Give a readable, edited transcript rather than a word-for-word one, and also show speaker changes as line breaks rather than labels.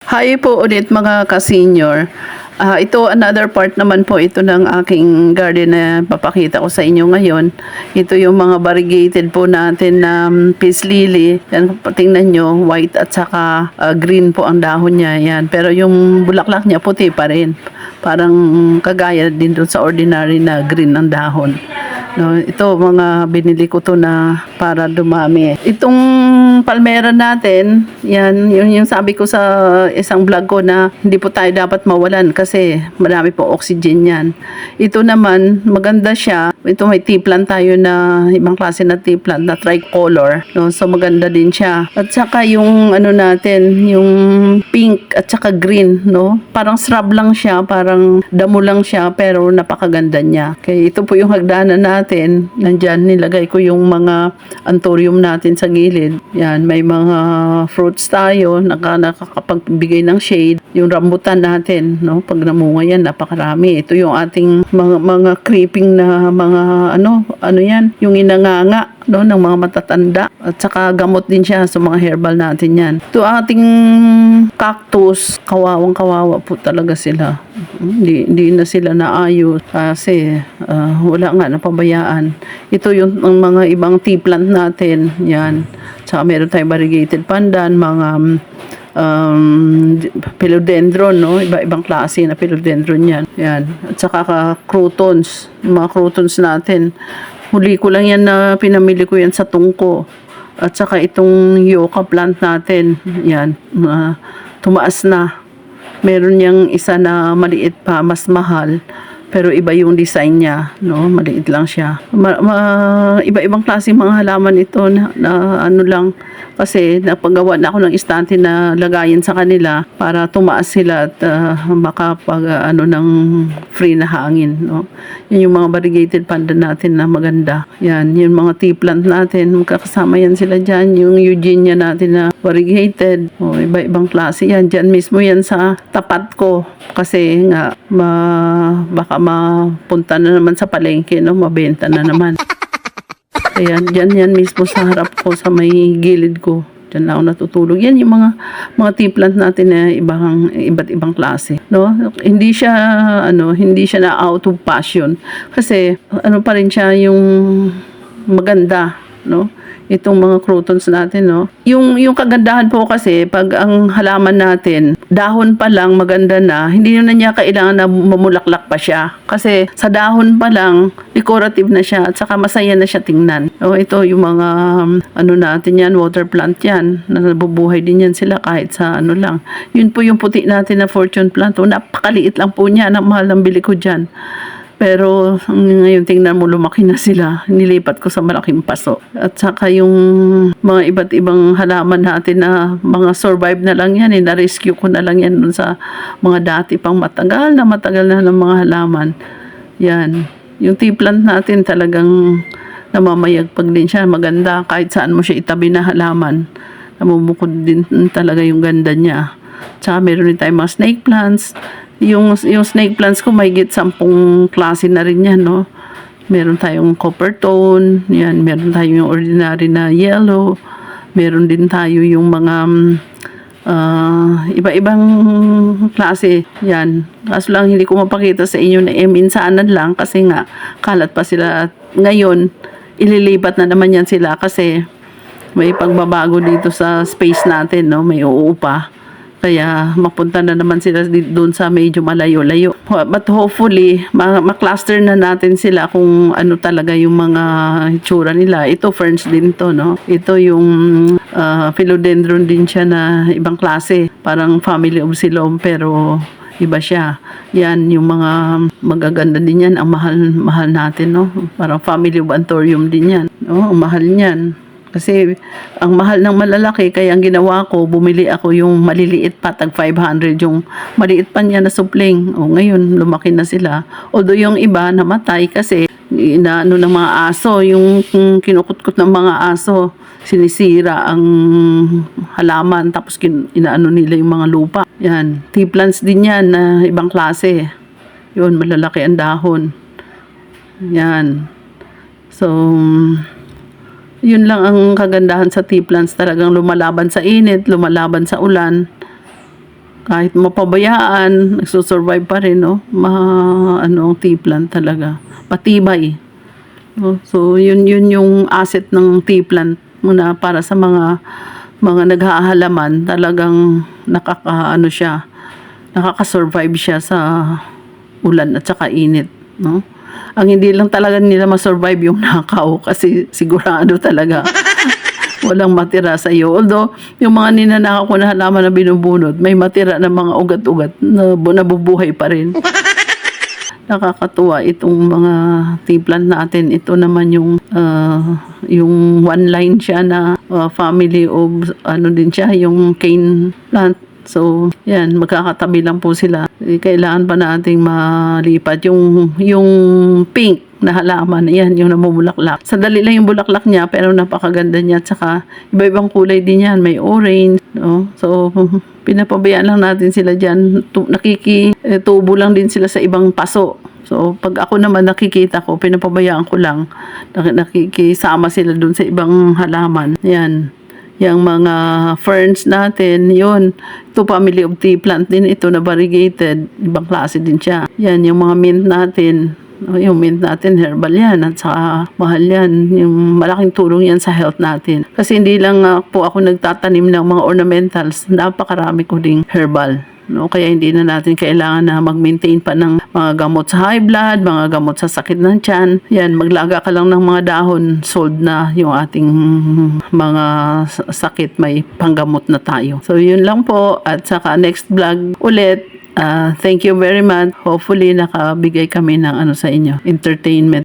Hi po ulit mga ka-senior. Ito another part naman po ito ng aking garden na papakita ko sa inyo ngayon. Ito yung mga variegated po natin na peace lily. Yan, tingnan nyo, white at saka green po ang dahon niya. Yan. Pero yung bulaklak niya puti pa rin. Parang kagaya din doon sa ordinary na green ang dahon. No, ito mga binili ko to na para dumami. Itong palmera natin, yan, yun yung sabi ko sa isang vlog ko na hindi po tayo dapat mawalan kasi marami po oxygen yan. Ito naman, maganda siya. Ito may tea plant tayo na ibang klase na tea plant na tricolor. No? So maganda din siya. At saka yung ano natin, yung pink at saka green, no? Parang shrub lang siya, parang damo lang siya pero napakaganda niya. Okay, ito po yung hagdanan natin. Nandyan nilagay ko yung mga anthurium natin sa gilid. Yan, may mga fruits tayo, nakakapagbigay ng shade. Yung rambutan natin, no? Pag namunga yan, napakarami. Ito yung ating mga creeping na mga ano yan, yung inanganga, no, ng mga matatanda. At saka gamot din siya sa mga herbal natin yan. Ito ating cactus, kawawang-kawawa po talaga sila. Hindi na sila naayos kasi wala nga napabayaan. Ito yung ang mga ibang tea plant natin. Yan. Saka meron tayong variegated pandan, mga philodendron, no? Iba-ibang klase na philodendron yan. Yan. At saka croutons, yung mga croutons natin. Huli ko lang yan na pinamili ko yan sa tungko. At saka itong yucca plant natin. Yan. Tumaas na. Meron niyang isa na maliit pa, mas mahal. Pero iba yung design niya, no? Maliit lang siya. Iba-ibang klase mga halaman ito na ano lang. Kasi napagawa na ako ng istante na lagayin sa kanila para tumaas sila at makapag ng free na hangin, no? Yan yung mga variegated pandan natin na maganda. Yan, yung mga tea plant natin, magkakasama yan sila dyan. Yung eugenia natin na variegated. Iba-ibang klase yan. Dyan mismo yan sa tapat ko. Kasi nga, baka mapunta na naman sa palengke, no? Mabenta na naman. Ayan, yan mismo sa harap ko, sa may gilid ko. Diyan na ako natutulog. Yan yung mga tea plant natin na iba't ibang klase, no? Hindi siya na out of passion kasi pa rin siya yung maganda, no? Itong mga croutons natin, no? Yung kagandahan po kasi pag ang halaman natin, dahon pa lang maganda na, hindi na niya kailangan na mamulaklak pa siya. Kasi sa dahon pa lang, decorative na siya at saka masaya na siya tingnan. No, ito yung mga natin yan, water plant yan. Nabubuhay din yan sila kahit sa lang. Yun po yung puti natin na fortune plant. Napakaliit lang po niya, ang mahal ng bili ko dyan. Pero ngayon tingnan mo lumaki na sila. Nilipat ko sa malaking paso. At saka yung mga iba't ibang halaman natin na mga survive na lang yan. Na-rescue ko na lang yan dun sa mga dati pang matagal na ng mga halaman. Yan. Yung tea plant natin talagang namamayagpag din siya. Maganda kahit saan mo siya itabi na halaman. Namumukod din talaga yung ganda niya. Tsaka meron din tayong mga snake plants. Yung snake plants ko may 10 klase na rin yan, no? Meron tayong copper tone, yan, meron tayong yung ordinary na yellow, meron din tayo yung mga iba-ibang klase, yan. Kaso lang hindi ko mapakita sa inyo na minsanan lang kasi nga kalat pa sila at ngayon ililipat na naman yan sila kasi may pagbabago dito sa space natin, no? May uupa. Kaya mapunta na naman sila doon sa medyo malayo-layo. But hopefully, makluster na natin sila kung ano talaga yung mga itsura nila. Ito ferns din to, no? Ito yung philodendron din siya na ibang klase. Parang family of Silom pero iba siya. Yan, yung mga magaganda din yan. Ang mahal natin, no? Parang family of Anthurium din yan. No? Ang mahal niyan. Kasi ang mahal ng malalaki, kaya ang ginawa ko, bumili ako yung maliliit pa, tag 500, yung maliit pa niya na supling. Ngayon, lumaki na sila. Although yung iba namatay kasi inaano ng mga aso, yung kinukutkot ng mga aso, sinisira ang halaman, tapos inaano nila yung mga lupa. Yan, tea plants din yan na ibang klase. Yun, malalaki ang dahon. Yan. So, yun lang ang kagandahan sa tea plants, talagang lumalaban sa init, lumalaban sa ulan. kahit mapabayaan, nagsusurvive pa rin, no? Ano, ang tea plant talaga. Patibay. No? So, yun yung asset ng tea plant muna para sa mga naghahalaman. Talagang nakakasurvive siya sa ulan at saka init, no? Ang hindi lang talaga nila masurvive yung nakaw kasi sigurado talaga walang matira sa iyo. Although, yung mga ninanakaw ko na halaman na binubunot, may matira na mga ugat-ugat na nabubuhay pa rin. Nakakatuwa itong mga tea plant natin. Ito naman yung one line siya na family of ano din siya, yung cane plant. So, yan, magkakatabi lang po sila. Kailangan pa nating malipat yung pink na halaman. Yan, yung namumulaklak. Sadali lang yung bulaklak niya, pero napakaganda niya. At saka, iba-ibang kulay din yan. May orange, no? So, pinapabayaan lang natin sila dyan. Nakikitubo lang din sila sa ibang paso. So, pag ako naman nakikita ko, pinapabayaan ko lang. Nakikisama sila dun sa ibang halaman. Yan. Yung mga ferns natin, yun. Ito, family of tea plant din. Ito na variegated. Ibang klase din siya. Yan, yung mga mint natin. Yung mint natin, herbal yan. At saka, mahal yan. Yung malaking tulong yan sa health natin. Kasi hindi lang po ako nagtatanim ng mga ornamentals. Napakarami ko ding herbal. No, kaya hindi na natin kailangan na mag-maintain pa ng mga gamot sa high blood, mga gamot sa sakit ng tiyan. Yan, maglaga ka lang ng mga dahon, sold na yung ating mga sakit, may panggamot na tayo. So, yun lang po. At saka next vlog ulit. Thank you very much. Hopefully, nakabigay kami ng sa inyo, entertainment.